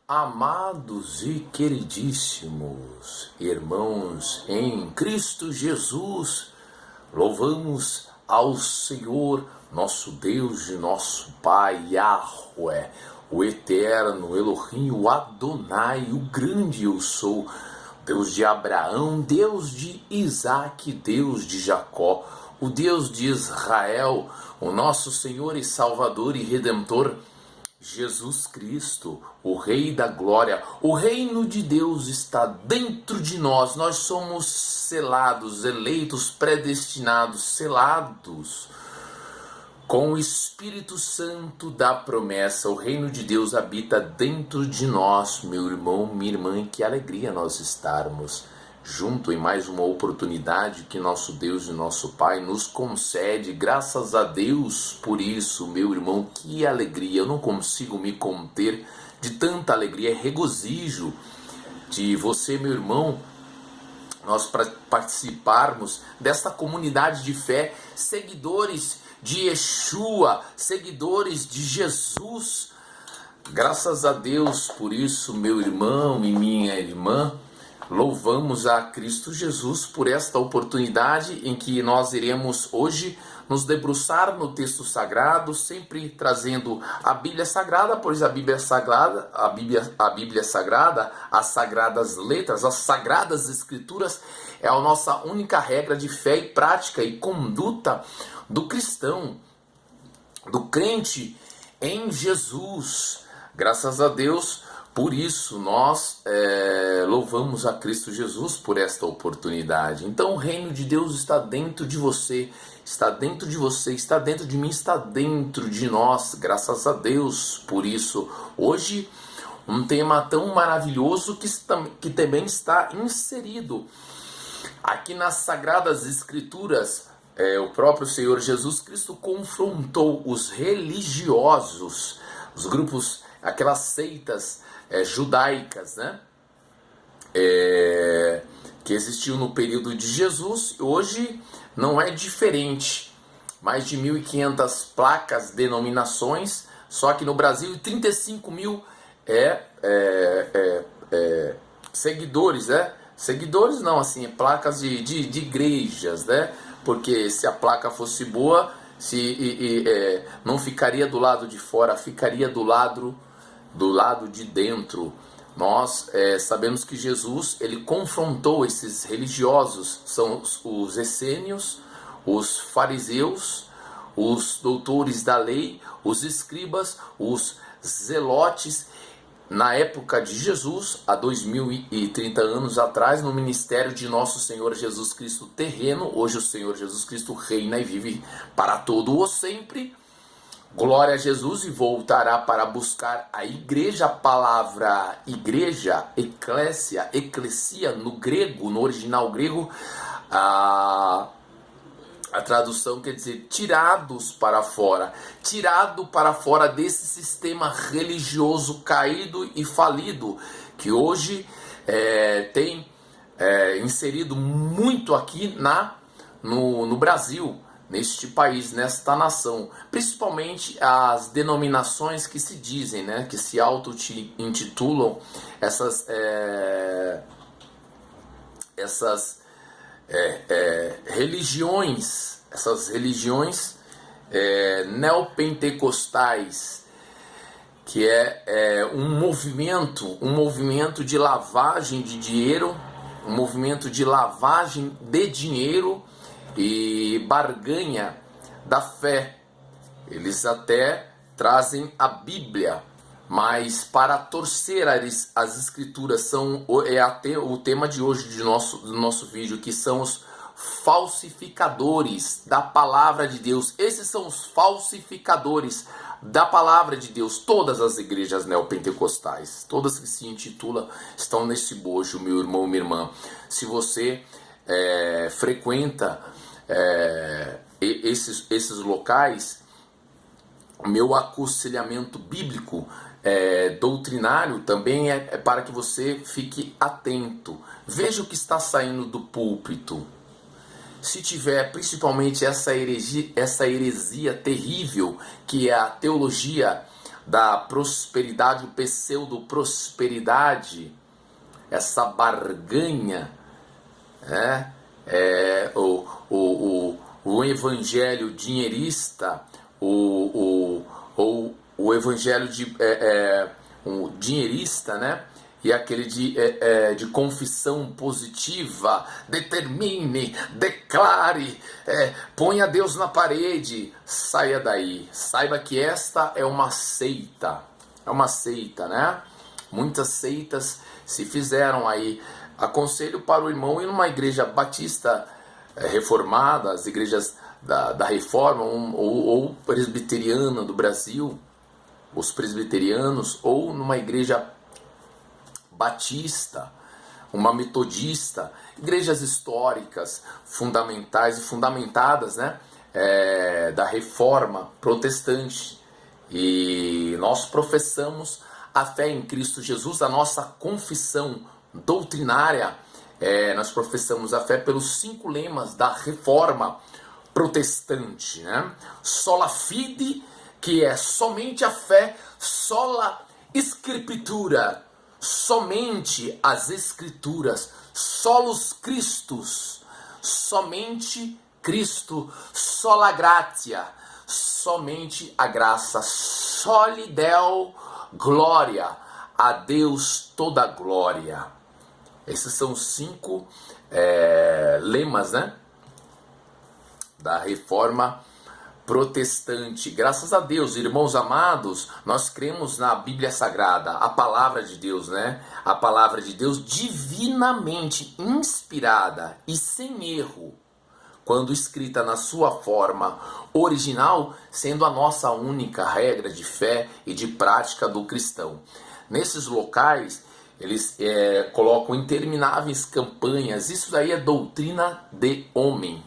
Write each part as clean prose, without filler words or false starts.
Amados e queridíssimos irmãos em Cristo Jesus, louvamos ao Senhor, nosso Deus e nosso Pai, Yahweh, o Eterno, Elohim, o Adonai, o grande eu sou, Deus de Abraão, Deus de Isaac, Deus de Jacó, o Deus de Israel, o nosso Senhor e Salvador e Redentor, Jesus Cristo, o Rei da Glória. O reino de Deus está dentro de nós. Nós somos selados, eleitos, predestinados, selados com o Espírito Santo da promessa. O reino de Deus habita dentro de nós, meu irmão, minha irmã. Que alegria nós estarmos junto em mais uma oportunidade que nosso Deus e nosso Pai nos concede. Graças a Deus por isso, meu irmão, que alegria. Eu não consigo me conter de tanta alegria, regozijo de você, meu irmão, nós participarmos desta comunidade de fé, seguidores de Yeshua, seguidores de Jesus. Graças a Deus por isso, meu irmão e minha irmã. Louvamos a Cristo Jesus por esta oportunidade em que nós iremos hoje nos debruçar no texto sagrado, sempre trazendo a Bíblia Sagrada, pois a Bíblia Sagrada, as sagradas letras, as sagradas escrituras é a nossa única regra de fé e prática e conduta do cristão, do crente em Jesus. Graças a Deus. Por isso, nós louvamos a Cristo Jesus por esta oportunidade. Então, o reino de Deus está dentro de você, está dentro de você, está dentro de mim, está dentro de nós. Graças a Deus por isso. Hoje, um tema tão maravilhoso que também está inserido aqui nas Sagradas Escrituras. O próprio Senhor Jesus Cristo confrontou os religiosos, os grupos, aquelas seitas judaicas, né? Que existiu no período de Jesus. Hoje não é diferente. Mais de 1.500 placas, denominações, só que no Brasil 35 mil seguidores, né? Seguidores não, assim, placas de igrejas, né? Porque se a placa fosse boa, não ficaria do lado de fora, ficaria do lado de dentro. Nós sabemos que Jesus, ele confrontou esses religiosos, são os essênios, os fariseus, os doutores da lei, os escribas, os zelotes. Na época de Jesus, há 2030 anos atrás, no ministério de nosso Senhor Jesus Cristo terreno, hoje o Senhor Jesus Cristo reina e vive para todo o sempre. Glória a Jesus, e voltará para buscar a igreja. A palavra igreja, eclesia, no grego, no original grego, a tradução quer dizer tirados para fora, tirado para fora desse sistema religioso caído e falido, que hoje tem inserido muito aqui no Brasil, neste país, nesta nação, principalmente as denominações que se dizem, né, que se auto-intitulam essas religiões, neopentecostais, que é um movimento de lavagem de dinheiro, um movimento de lavagem de dinheiro e barganha da fé. Eles até trazem a Bíblia, mas para torcer as escrituras até o tema de hoje do nosso vídeo, que são os falsificadores da palavra de Deus. Esses são os falsificadores da palavra de Deus. Todas as igrejas neopentecostais, todas que se intitulam, estão nesse bojo, meu irmão, minha irmã. Se você frequenta esses locais, o meu aconselhamento bíblico doutrinário também é para que você fique atento. Veja o que está saindo do púlpito. Se tiver principalmente essa heresia terrível, que é a teologia da prosperidade, o pseudo-prosperidade, essa barganha, né? O evangelho dinheirista, ou o evangelho um dinheirista, né? E aquele de confissão positiva, determine, declare, ponha Deus na parede, saia daí. Saiba que esta é uma seita, né? Muitas seitas se fizeram aí. Aconselho para o irmão ir numa igreja batista reformada, as igrejas da reforma, ou presbiteriana do Brasil, os presbiterianos, ou numa igreja batista, uma metodista, igrejas históricas, fundamentais e fundamentadas, né, da reforma protestante. E nós professamos a fé em Cristo Jesus, a nossa confissão doutrinária, nós professamos a fé pelos 5 lemas da reforma protestante, né? Sola fide, que é somente a fé, sola scriptura, somente as escrituras, solus Christus, somente Cristo, sola gratia, somente a graça, soli Deo glória, a Deus toda glória. Esses são os 5 lemas, né, da reforma protestante. Graças a Deus, irmãos amados, nós cremos na Bíblia Sagrada, a palavra de Deus, né? A palavra de Deus divinamente inspirada e sem erro, quando escrita na sua forma original, sendo a nossa única regra de fé e de prática do cristão. Nesses locais, eles colocam intermináveis campanhas. Isso daí é doutrina de homem.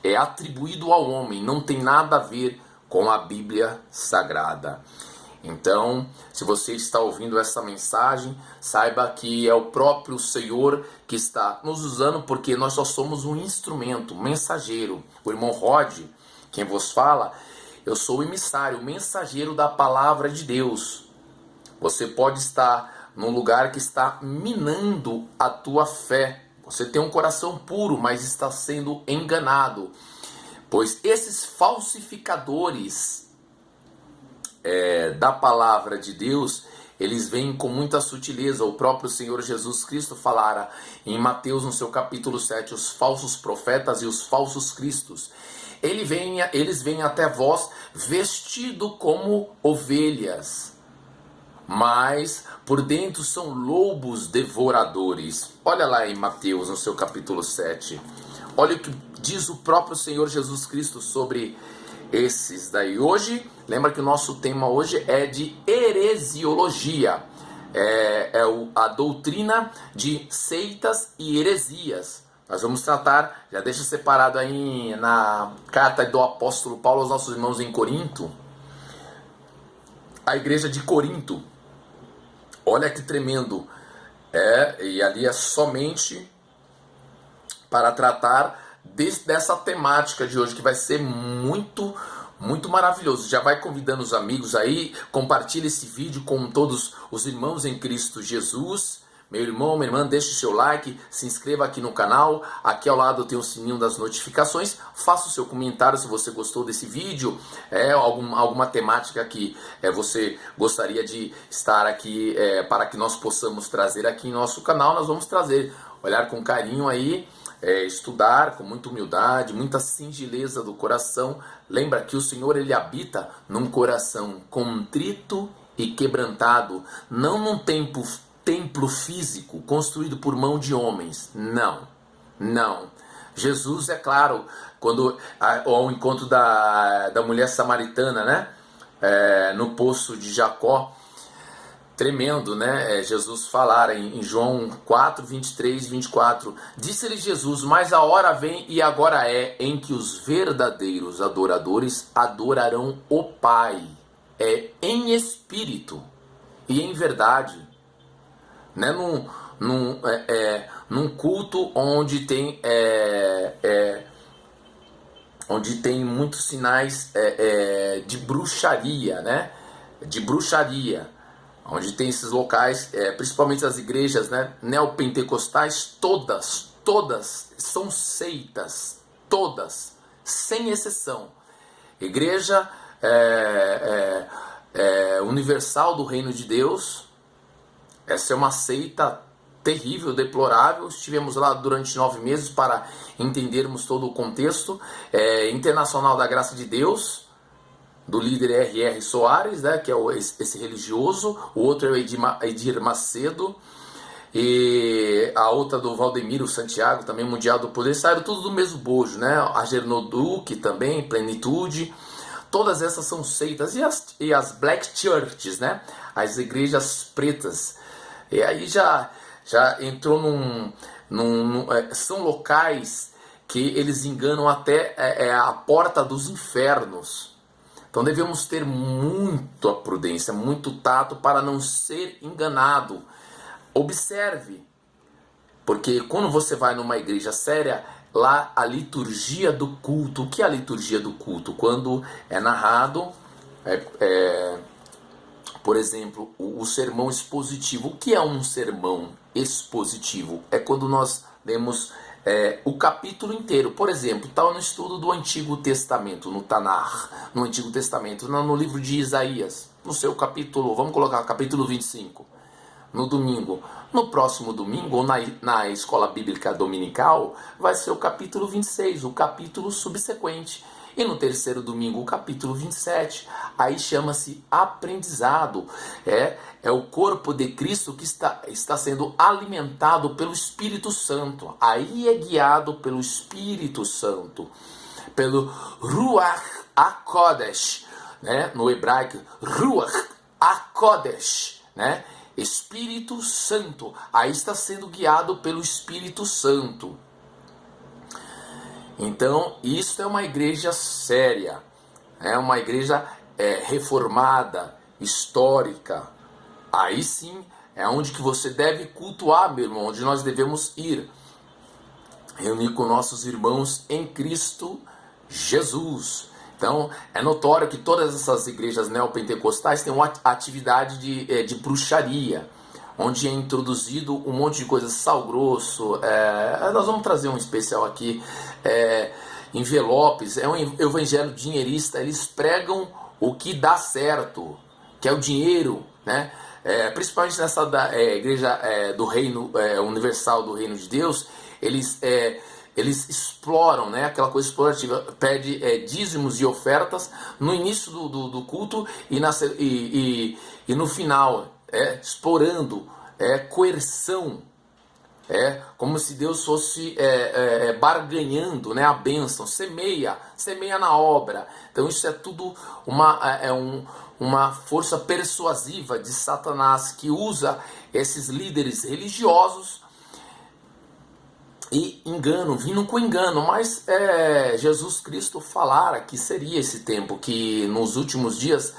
É atribuído ao homem, não tem nada a ver com a Bíblia Sagrada. Então, se você está ouvindo essa mensagem, saiba que é o próprio Senhor que está nos usando, porque nós só somos um instrumento, um mensageiro. O irmão Rod, quem vos fala, eu sou o emissário, o mensageiro da palavra de Deus. Você pode estar num lugar que está minando a tua fé. Você tem um coração puro, mas está sendo enganado. Pois esses falsificadores da palavra de Deus, eles vêm com muita sutileza. O próprio Senhor Jesus Cristo falara em Mateus, no seu capítulo 7, os falsos profetas e os falsos cristos. Eles vêm até vós vestido como ovelhas, mas por dentro são lobos devoradores. Olha lá em Mateus, no seu capítulo 7. Olha o que diz o próprio Senhor Jesus Cristo sobre esses daí. Hoje, lembra que o nosso tema hoje é de heresiologia. A doutrina de seitas e heresias. Nós vamos tratar, já deixa separado aí na carta do apóstolo Paulo aos nossos irmãos em Corinto. A igreja de Corinto. Olha que tremendo. E ali é somente para tratar dessa temática de hoje, que vai ser muito, muito maravilhoso. Já vai convidando os amigos aí, compartilhe esse vídeo com todos os irmãos em Cristo Jesus. Meu irmão, minha irmã, deixe o seu like, se inscreva aqui no canal. Aqui ao lado tem o sininho das notificações. Faça o seu comentário se você gostou desse vídeo. Alguma temática que você gostaria de estar aqui, para que nós possamos trazer aqui em nosso canal. Nós vamos trazer, olhar com carinho aí, estudar com muita humildade, muita singeleza do coração. Lembra que o Senhor, ele habita num coração contrito e quebrantado, não num templo físico construído por mão de homens. Não. Jesus, é claro, quando ao encontro da mulher samaritana, né, no poço de Jacó, tremendo, né? Jesus falara em João 4, 23 e 24. Disse-lhe Jesus: mas a hora vem e agora é, em que os verdadeiros adoradores adorarão o Pai, em espírito e em verdade. Né? Num culto onde tem muitos sinais de bruxaria, né? de bruxaria, onde tem esses locais, principalmente as igrejas, né, neopentecostais, todas são seitas, todas, sem exceção. Igreja Universal do Reino de Deus, essa é uma seita terrível, deplorável. Estivemos lá durante 9 meses para entendermos todo o contexto. Internacional da Graça de Deus, do líder R.R. Soares, né, que é esse religioso. O outro é o Edir Macedo. E a outra do Valdemiro Santiago, também Mundial do Poder. Saíram tudo do mesmo bojo, né? A Gernoduc também, Plenitude. Todas essas são seitas. E as Black Churches, né? As igrejas pretas. E aí já entrou são locais que eles enganam até a porta dos infernos. Então devemos ter muita prudência, muito tato para não ser enganado. Observe, porque quando você vai numa igreja séria, lá a liturgia do culto, o que é a liturgia do culto? Quando é narrado, por exemplo, o sermão expositivo. O que é um sermão expositivo? É quando nós lemos o capítulo inteiro. Por exemplo, está no estudo do Antigo Testamento, no Tanar, no Antigo Testamento, no livro de Isaías, no seu capítulo, vamos colocar capítulo 25, no domingo. No próximo domingo, ou na escola bíblica dominical, vai ser o capítulo 26, o capítulo subsequente. E no terceiro domingo, o capítulo 27. Aí chama-se aprendizado. É o corpo de Cristo que está sendo alimentado pelo Espírito Santo. Aí é guiado pelo Espírito Santo, pelo Ruach HaKodesh, né? No hebraico, Ruach HaKodesh, né? Espírito Santo. Aí está sendo guiado pelo Espírito Santo. Então, isso é uma igreja séria, é uma igreja reformada, histórica. Aí sim é onde que você deve cultuar, meu irmão, onde nós devemos ir. Reunir com nossos irmãos em Cristo Jesus. Então, é notório que todas essas igrejas neopentecostais têm uma atividade de bruxaria, onde é introduzido um monte de coisas, sal grosso. Nós vamos trazer um especial aqui, envelopes. É um evangelho dinheirista. Eles pregam o que dá certo, que é o dinheiro, né? Principalmente nessa igreja do Reino Universal do Reino de Deus, eles exploram, né, aquela coisa explorativa, pede dízimos e ofertas no início do culto e no final, explorando, coerção, como se Deus fosse barganhando, né, a bênção, semeia na obra. Então isso é tudo uma força persuasiva de Satanás, que usa esses líderes religiosos e engano, vindo com engano. Mas Jesus Cristo falara que seria esse tempo, que nos últimos dias,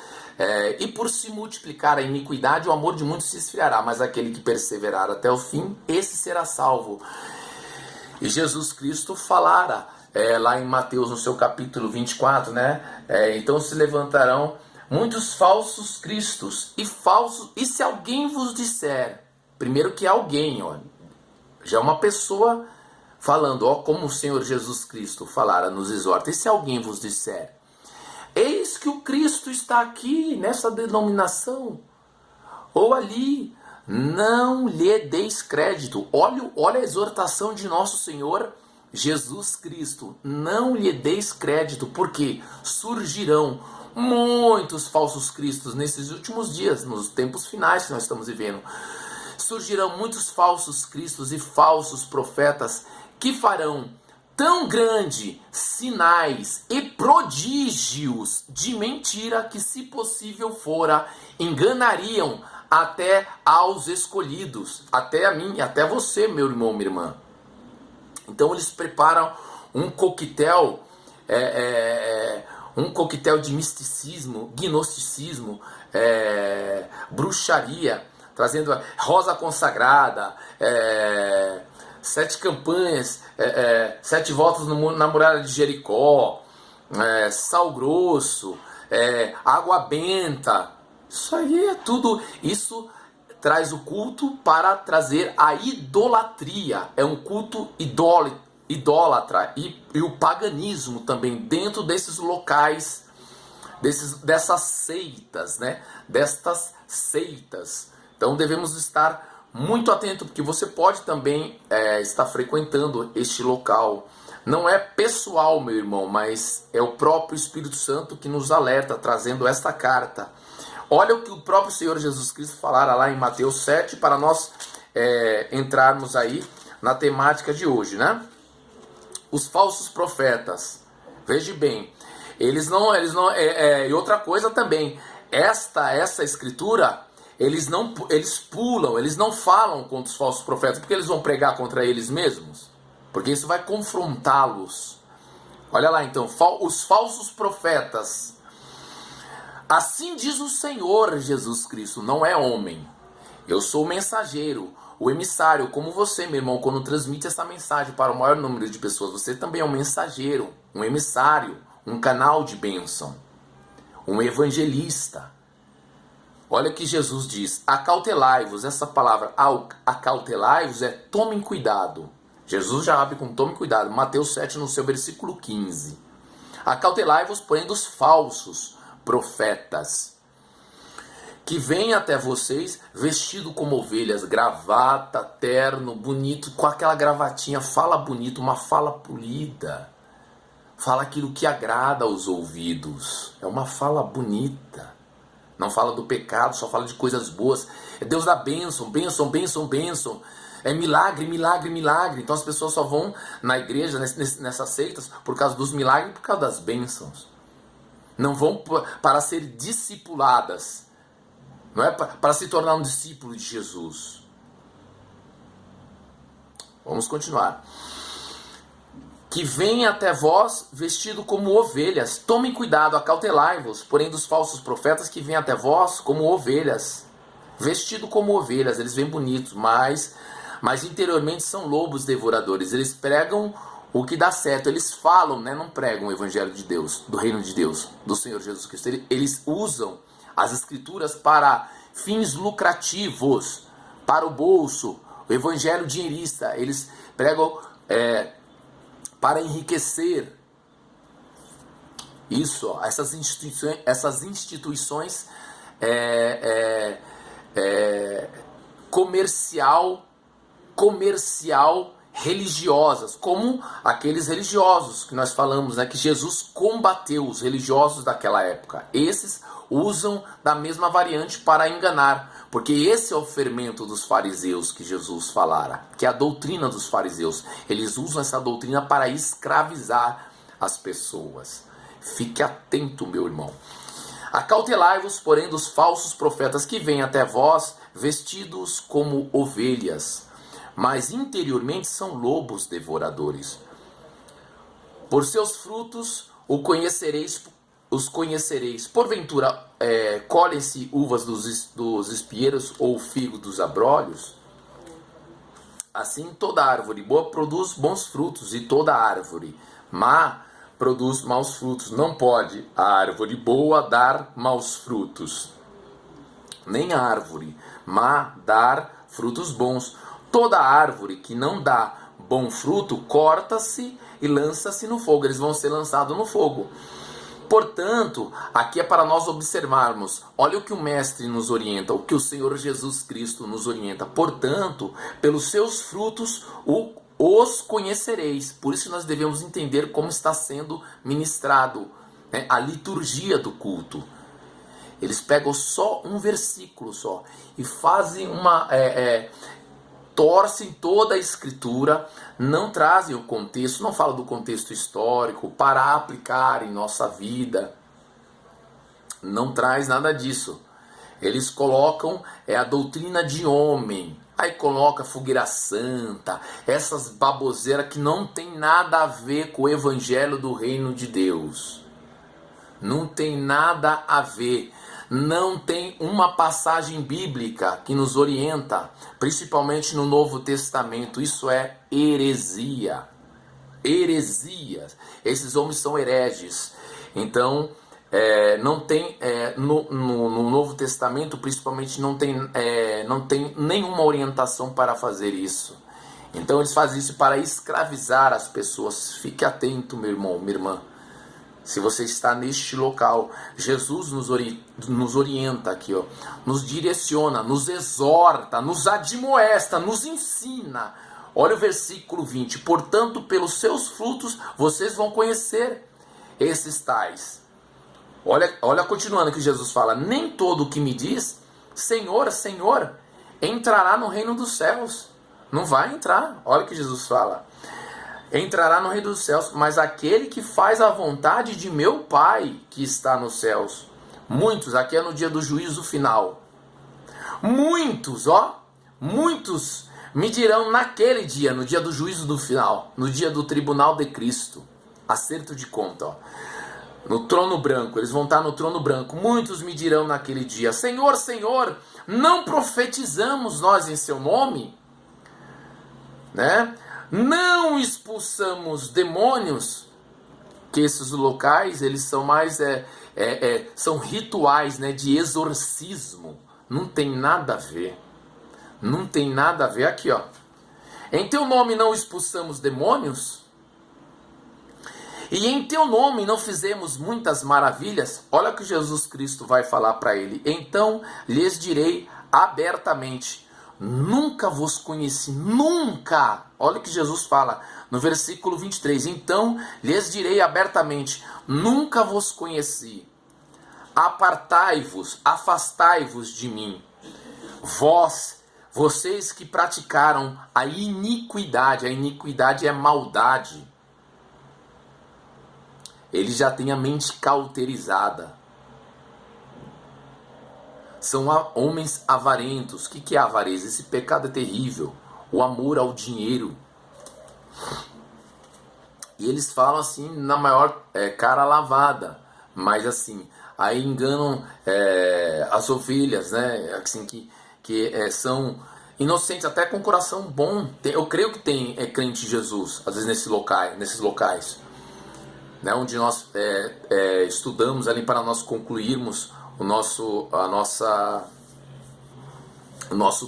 e por se multiplicar a iniquidade, o amor de muitos se esfriará, mas aquele que perseverar até o fim, esse será salvo. E Jesus Cristo falara lá em Mateus, no seu capítulo 24, né? Então se levantarão muitos falsos cristos e se alguém vos disser, primeiro que alguém, ó, já é uma pessoa falando, ó, como o Senhor Jesus Cristo falara, nos exorta, e se alguém vos disser, eis que o Cristo está aqui nessa denominação, ou ali, não lhe deis crédito. Olha a exortação de nosso Senhor Jesus Cristo, não lhe deis crédito, porque surgirão muitos falsos cristos nesses últimos dias, nos tempos finais que nós estamos vivendo. Surgirão muitos falsos cristos e falsos profetas que farão tão grande sinais e prodígios de mentira que, se possível fora, enganariam até aos escolhidos, até a mim, até você, meu irmão, minha irmã. Então eles preparam um coquetel, de misticismo, gnosticismo, bruxaria, trazendo rosa consagrada, 7 campanhas, 7 voltas na muralha de Jericó, sal grosso, água benta, Isso aí é tudo. Isso traz o culto para trazer a idolatria. É um culto idólatra e o paganismo também dentro desses locais, dessas seitas, né? Destas seitas. Então devemos estar muito atento, porque você pode também estar frequentando este local. Não é pessoal, meu irmão, mas é o próprio Espírito Santo que nos alerta, trazendo esta carta. Olha o que o próprio Senhor Jesus Cristo falara lá em Mateus 7, para nós entrarmos aí na temática de hoje, né? Os falsos profetas, veja bem, eles não, e outra coisa também, essa escritura, eles pulam, eles não falam contra os falsos profetas, porque eles vão pregar contra eles mesmos, porque isso vai confrontá-los. Olha lá então, os falsos profetas. Assim diz o Senhor Jesus Cristo, não é homem. Eu sou o mensageiro, o emissário, como você, meu irmão, quando transmite essa mensagem para o maior número de pessoas. Você também é um mensageiro, um emissário, um canal de bênção, um evangelista. Olha que Jesus diz, acautelai-vos. Essa palavra acautelai-vos é tomem cuidado. Jesus já abre com tome cuidado. Mateus 7, no seu versículo 15. Acautelai-vos, porém, dos falsos profetas, que vêm até vocês vestido como ovelhas, gravata, terno, bonito, com aquela gravatinha, fala bonito, uma fala polida, fala aquilo que agrada aos ouvidos, é uma fala bonita, não fala do pecado, só fala de coisas boas, é Deus da bênção, bênção, bênção, bênção, é milagre, milagre, milagre. Então as pessoas só vão na igreja, nessas seitas, por causa dos milagres, por causa das bênçãos. Não vão para ser discipuladas. Não é para se tornar um discípulo de Jesus. Vamos continuar. Que vem até vós vestido como ovelhas. Tomem cuidado, acautelai-vos, porém dos falsos profetas que vêm até vós como ovelhas. Vestido como ovelhas, eles vêm bonitos, mas interiormente são lobos devoradores. Eles pregam o que dá certo, eles falam, né? Não pregam o evangelho de Deus, do reino de Deus, do Senhor Jesus Cristo. Eles usam as escrituras para fins lucrativos, para o bolso, o evangelho dinheirista. Eles pregam para enriquecer. Isso, ó, essas instituições comercial religiosas, como aqueles religiosos que nós falamos, né, que Jesus combateu, os religiosos daquela época. Esses usam da mesma variante para enganar, porque esse é o fermento dos fariseus que Jesus falara, que é a doutrina dos fariseus. Eles usam essa doutrina para escravizar as pessoas. Fique atento, meu irmão. Acautelai-vos, porém, dos falsos profetas que vêm até vós vestidos como ovelhas, mas interiormente são lobos devoradores. Por seus frutos os conhecereis. Porventura, colhem-se uvas dos espinheiros ou figo dos abrolhos? Assim, toda árvore boa produz bons frutos, e toda árvore má produz maus frutos. Não pode a árvore boa dar maus frutos, nem a árvore má dar frutos bons. Toda árvore que não dá bom fruto, corta-se e lança-se no fogo. Eles vão ser lançados no fogo. Portanto, aqui é para nós observarmos. Olha o que o Mestre nos orienta, o que o Senhor Jesus Cristo nos orienta. Portanto, pelos seus frutos os conhecereis. Por isso nós devemos entender como está sendo ministrado, né, a liturgia do culto. Eles pegam só um versículo só e fazem torcem toda a escritura, não trazem o contexto, não falam do contexto histórico para aplicar em nossa vida, não traz nada disso. Eles colocam a doutrina de homem, aí coloca fogueira santa, essas baboseiras que não tem nada a ver com o evangelho do reino de Deus, não tem nada a ver. Não tem uma passagem bíblica que nos orienta, principalmente no Novo Testamento. Isso é heresia. Heresias. Esses homens são hereges. Então, não tem no Novo Testamento, principalmente, não tem nenhuma orientação para fazer isso. Então eles fazem isso para escravizar as pessoas. Fique atento, meu irmão, minha irmã. Se você está neste local, Jesus nos orienta aqui, ó, nos direciona, nos exorta, nos admoesta, nos ensina. Olha o versículo 20. Portanto, pelos seus frutos vocês vão conhecer esses tais. Olha continuando que Jesus fala. Nem todo o que me diz, Senhor, Senhor, entrará no reino dos céus. Não vai entrar. Olha o que Jesus fala. Entrará no reino dos céus, mas aquele que faz a vontade de meu Pai que está nos céus. Muitos, aqui é no dia do juízo final. Muitos me dirão naquele dia, no dia do juízo do final, no dia do tribunal de Cristo, acerto de conta, ó, no trono branco, eles vão estar no trono branco. Muitos me dirão naquele dia, Senhor, Senhor, não profetizamos nós em seu nome? Né? Não expulsamos demônios? Que esses locais, eles são mais são rituais, né, de exorcismo. Não tem nada a ver. Não tem nada a ver. Aqui, ó. Em teu nome não expulsamos demônios? E em teu nome não fizemos muitas maravilhas? Olha o que Jesus Cristo vai falar para ele. Então lhes direi abertamente, nunca vos conheci, nunca. Olha o que Jesus fala no versículo 23. Então lhes direi abertamente, nunca vos conheci. Apartai-vos, afastai-vos de mim. Vocês que praticaram a iniquidade é maldade. Ele já tem a mente cauterizada. São homens avarentos. O que é avareza? Esse pecado é terrível. O amor ao dinheiro. E eles falam assim na maior cara lavada. Mas assim, aí enganam as ovelhas, né? Assim, que são inocentes, até com coração bom. Eu creio que tem crente em Jesus, às vezes nesses locais. Né, onde nós estudamos ali para nós concluirmos o nosso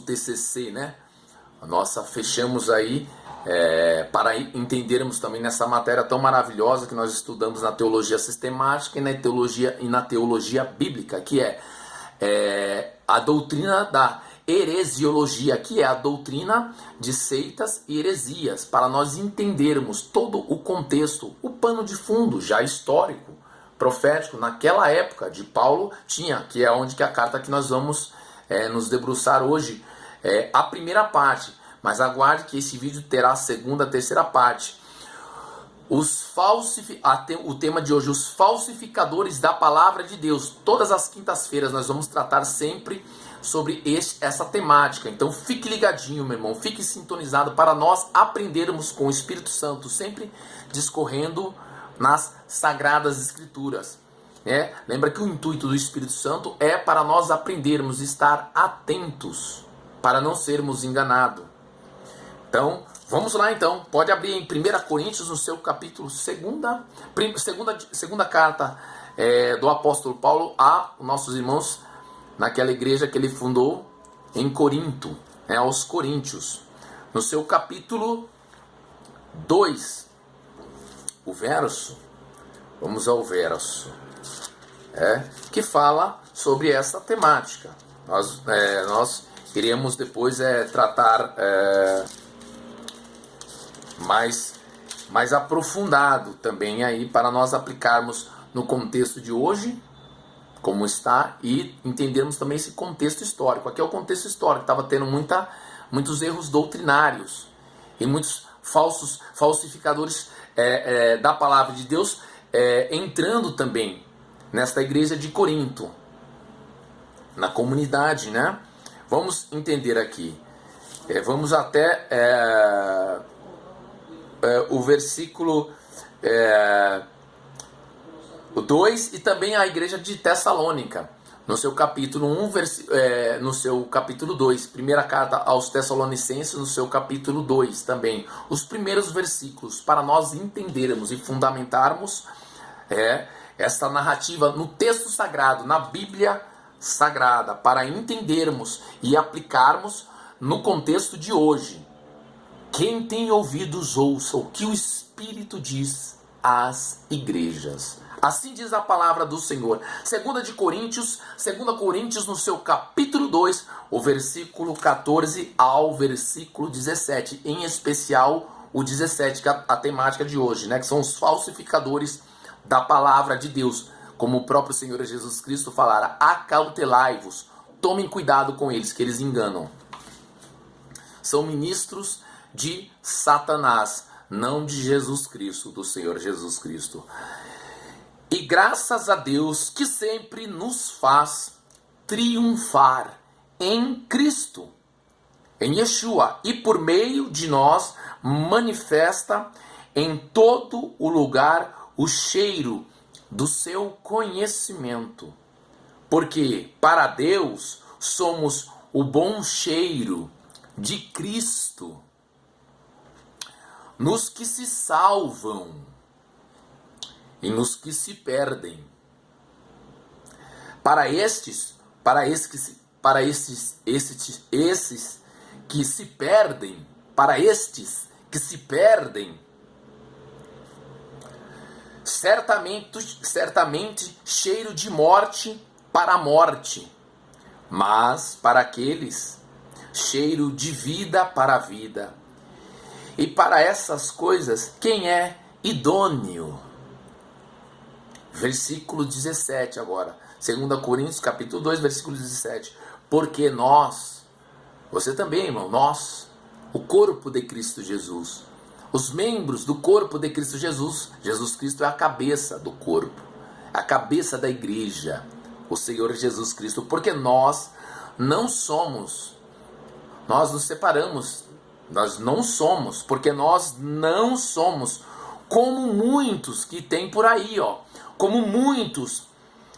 TCC, né? Fechamos aí para entendermos também nessa matéria tão maravilhosa que nós estudamos na teologia sistemática e na teologia bíblica, que é a doutrina da heresiologia, que é a doutrina de seitas e heresias, para nós entendermos todo o contexto, o pano de fundo já histórico, profético, naquela época de Paulo tinha, que é onde que a carta que nós vamos nos debruçar hoje, a primeira parte, mas aguarde que esse vídeo terá a segunda, a terceira parte. O tema de hoje, os falsificadores da palavra de Deus. Todas as quintas-feiras nós vamos tratar sempre sobre essa temática. Então fique ligadinho, meu irmão, fique sintonizado para nós aprendermos com o Espírito Santo, sempre discorrendo nas Sagradas Escrituras. Lembra que o intuito do Espírito Santo é para nós aprendermos, estar atentos, para não sermos enganados. Então, vamos lá então, pode abrir em 1 Coríntios, no seu capítulo, segunda carta do apóstolo Paulo a nossos irmãos, naquela igreja que ele fundou em Corinto, aos Coríntios, no seu capítulo 2, o verso, vamos ao verso, que fala sobre essa temática. Nós iremos depois tratar mais aprofundado também aí, para nós aplicarmos no contexto de hoje, como está, e entendermos também esse contexto histórico. Aqui é o contexto histórico, estava tendo muitos erros doutrinários e muitos falsificadores da palavra de Deus entrando também nesta igreja de Corinto, na comunidade, né? Vamos entender aqui, vamos até o versículo 2, e também a igreja de Tessalônica, no seu capítulo 1, no seu capítulo 2, primeira carta aos Tessalonicenses, no seu capítulo 2 também, os primeiros versículos, para nós entendermos e fundamentarmos esta narrativa no texto sagrado, na Bíblia Sagrada, para entendermos e aplicarmos no contexto de hoje. Quem tem ouvidos, ouça o que o Espírito diz às igrejas. Assim diz a palavra do Senhor. 2 Coríntios no seu capítulo 2, o versículo 14 ao versículo 17. Em especial o 17, que é a temática de hoje, né? Que são os falsificadores da palavra de Deus. Como o próprio Senhor Jesus Cristo falara, acautelai-vos, tomem cuidado com eles, que eles enganam. São ministros de Satanás, não de Jesus Cristo, do Senhor Jesus Cristo. E graças a Deus que sempre nos faz triunfar em Cristo, em Yeshua, e por meio de nós manifesta em todo o lugar o cheiro do seu conhecimento. Porque para Deus somos o bom cheiro de Cristo nos que se salvam e nos que se perdem. Esses que se perdem, certamente cheiro de morte para a morte, mas para aqueles cheiro de vida para a vida. E para essas coisas, quem é idôneo? Versículo 17 agora. 2 Coríntios capítulo 2, versículo 17. Porque nós, você também, irmão, nós, o corpo de Cristo Jesus, os membros do corpo de Cristo Jesus, Jesus Cristo é a cabeça do corpo, a cabeça da igreja, o Senhor Jesus Cristo, porque nós nos separamos, nós não somos como muitos que tem por aí, como muitos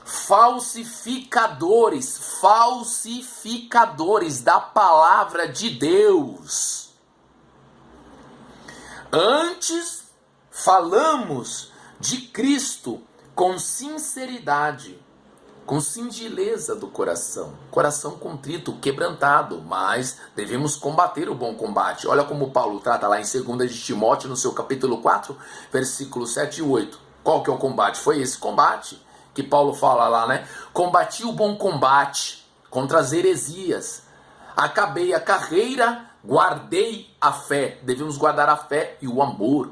falsificadores da palavra de Deus. Antes falamos de Cristo com sinceridade, com singeleza do coração contrito, quebrantado, mas devemos combater o bom combate. Olha como Paulo trata lá em 2 de Timóteo, no seu capítulo 4, versículos 7 e 8. Qual que é o combate? Foi esse combate que Paulo fala lá, né? Combati o bom combate contra as heresias, acabei a carreira, guardei a fé. Devemos guardar a fé e o amor.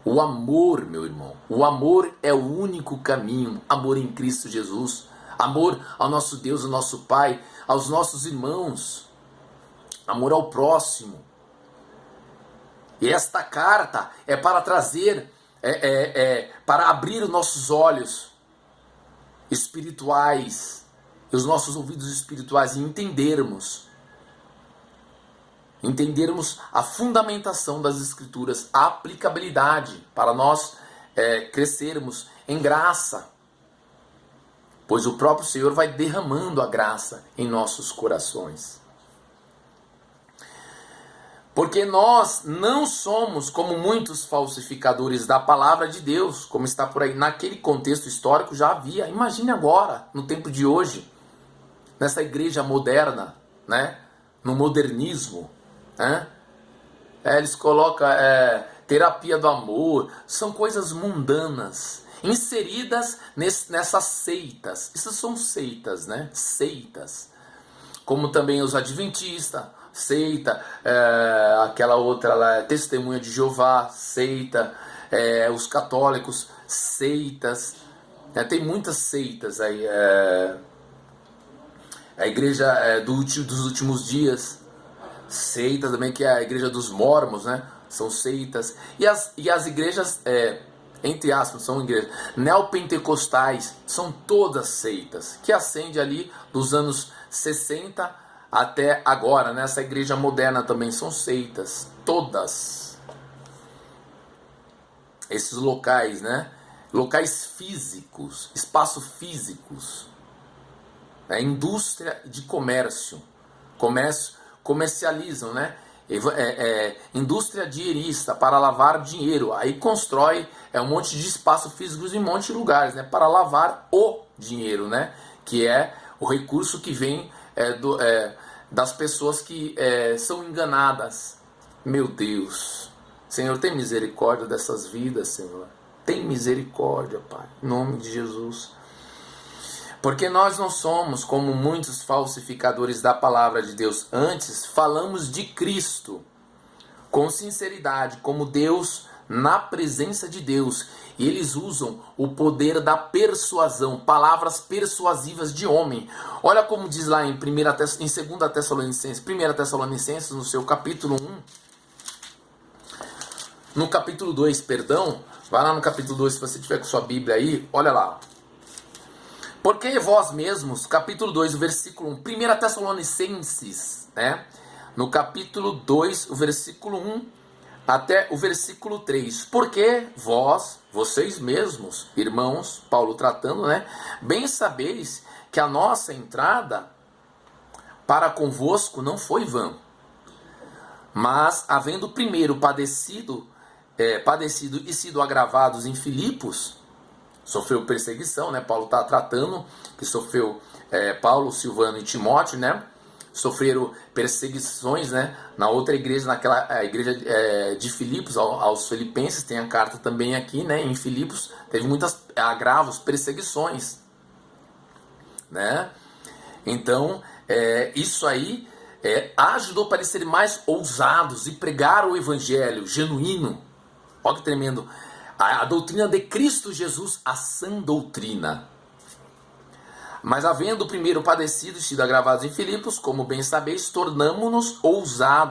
O amor, meu irmão, o amor é o único caminho. Amor em Cristo Jesus, amor ao nosso Deus, ao nosso Pai, aos nossos irmãos, amor ao próximo. E esta carta é para trazer, para abrir os nossos olhos espirituais, e os nossos ouvidos espirituais, e entendermos a fundamentação das Escrituras, a aplicabilidade para nós crescermos em graça, pois o próprio Senhor vai derramando a graça em nossos corações. Porque nós não somos como muitos falsificadores da palavra de Deus, como está por aí. Naquele contexto histórico já havia. Imagine agora, no tempo de hoje, nessa igreja moderna, né? No modernismo, né? Eles colocam terapia do amor, são coisas mundanas, inseridas nessas seitas. Isso são seitas, né? Seitas. Como também os adventistas, seita, aquela outra lá, Testemunha de Jeová, seita, os católicos, seitas, tem muitas seitas aí, a igreja dos últimos dias, seita também, que é a igreja dos mormons, né? São seitas, e as igrejas, entre aspas, são igrejas neopentecostais, são todas seitas, que ascende ali dos anos 60 até agora, nessa igreja moderna também são seitas, todas. Esses locais, né? Locais físicos, espaços físicos, indústria de comércio, comercializam, né? indústria dinheirista, para lavar dinheiro. Aí constrói um monte de espaço físicos em um monte de lugares, né, para lavar o dinheiro, né, que é o recurso que vem das pessoas que são enganadas. Meu Deus, Senhor, tem misericórdia dessas vidas, Senhor. Tem misericórdia, Pai, em nome de Jesus. Porque nós não somos como muitos falsificadores da palavra de Deus. Antes, falamos de Cristo com sinceridade, como Deus, na presença de Deus. E eles usam o poder da persuasão, palavras persuasivas de homem. Olha como diz lá em 2 Tessalonicenses, no seu capítulo 1. No capítulo 2, perdão. Vai lá no capítulo 2, se você tiver com sua Bíblia aí, olha lá. Porque vós mesmos, capítulo 2, o versículo 1, 1 Tessalonicenses, né? No capítulo 2, o versículo 1 até o versículo 3. Porque vocês mesmos, irmãos, Paulo tratando, né? Bem sabeis que a nossa entrada para convosco não foi vã. Mas, havendo primeiro padecido e sido agravados em Filipos, sofreu perseguição, né? Paulo está tratando que sofreu Paulo, Silvano e Timóteo, né? Sofreram perseguições, né? Na outra igreja, a igreja de Filipos, aos filipenses, tem a carta também aqui, né? Em Filipos teve muitos agravos, perseguições, né? Então, isso aí ajudou para eles serem mais ousados e pregar o evangelho genuíno. Olha que tremendo. A doutrina de Cristo Jesus, a sã doutrina. Mas havendo primeiro padecido e sido agravados em Filipos, como bem sabeis, tornamo-nos ousadia